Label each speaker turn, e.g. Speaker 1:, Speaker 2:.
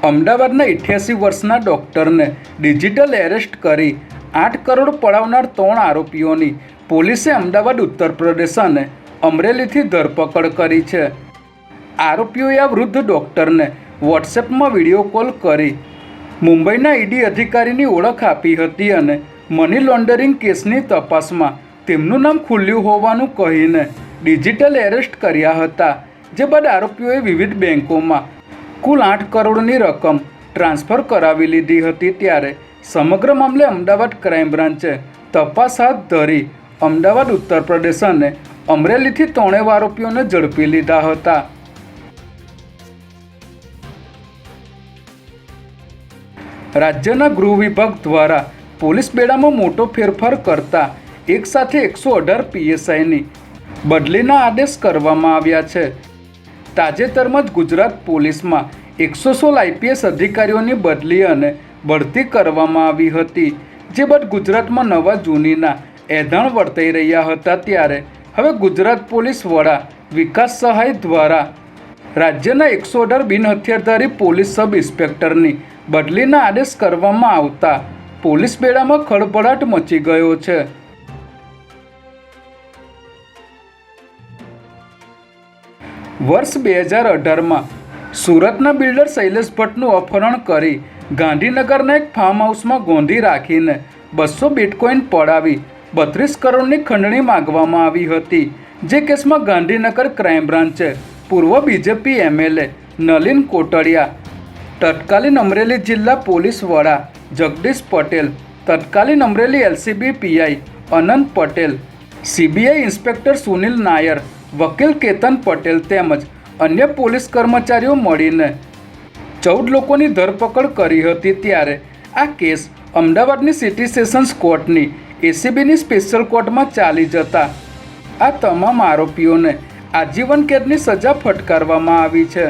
Speaker 1: અમદાવાદના 88 વર્ષના ડૉક્ટરને ડિજિટલ એરેસ્ટ કરી 8 કરોડ પડાવનાર 3 આરોપીઓની પોલીસે અમદાવાદ, ઉત્તર પ્રદેશ અને અમરેલીથી ધરપકડ કરી છે. આરોપીઓએ આ વૃદ્ધ ડૉક્ટરને વોટ્સએપમાં વિડીયો કોલ કરી મુંબઈના ઈડી અધિકારીની ઓળખ આપી હતી અને મની લોન્ડરિંગ કેસની તપાસમાં તેમનું નામ ખુલ્યું હોવાનું કહીને ડિજિટલ એરેસ્ટ કર્યા હતા. જે બાદ આરોપીઓએ વિવિધ બેન્કોમાં કુલ 8 કરોડની રકમ ટ્રાન્સફર કરાવી લીધી હતી. ત્યારે સમગ્ર મામલે અમદાવાદ ક્રાઇમ બ્રાન્ચે તપાસ હાથ ધરી અમદાવાદ, ઉત્તર પ્રદેશ અને અમરેલીથી 3 આરોપીઓને ઝડપી લીધા હતા. રાજ્યના ગૃહ વિભાગ દ્વારા પોલીસ બેડામાં મોટો ફેરફાર કરતા એક સાથે 118 પીએસઆઈની બદલીના આદેશ કરવામાં આવ્યા છે. તાજેતરમાં જ ગુજરાત પોલીસમાં 116 આઈપીએસ અધિકારીઓની બદલી અને બઢતી કરવામાં આવી હતી. જે બાદ ગુજરાતમાં નવા જૂનીના એંધાણ વર્તાઈ રહ્યા હતા. ત્યારે હવે ગુજરાત પોલીસ વડા વિકાસ સહાય દ્વારા રાજ્યના 118 બિનહથિયારધારી પોલીસ સબ ઇન્સ્પેક્ટરની બદલીના આદેશ કરવામાં આવતા પોલીસ બેડામાં ખળભળાટ મચી ગયો છે. વર્ષ 2018માં સુરતના બિલ્ડર શૈલેષ ભટ્ટનું અપહરણ કરી ગાંધીનગરના એક ફાર્મ હાઉસમાં ગોંધી રાખીને 200 બિટકોઇન પડાવી 32 કરોડની ખંડણી માંગવામાં આવી હતી. જે કેસમાં ગાંધીનગર ક્રાઇમ બ્રાન્ચે પૂર્વ બીજેપી એમએલએ નલિન કોટડિયા, તત્કાલીન અમરેલી જિલ્લા પોલીસ વડા જગદીશ પટેલ, તત્કાલીન અમરેલી એલસીબી પીઆઈ અનંત પટેલ, સીબીઆઈ ઇન્સ્પેક્ટર સુનિલ નાયર, વકીલ કેતન પટેલ તેમજ અન્ય પોલીસ કર્મચારીઓ મળીને 14 લોકોની ધરપકડ કરી હતી. ત્યારે આ કેસ અમદાવાદની સિટી સેશન્સ કોર્ટની એસીબીની સ્પેશિયલ કોર્ટમાં ચાલી જતા આ તમામ આરોપીઓને આજીવન કેદની સજા ફટકારવામાં આવી છે.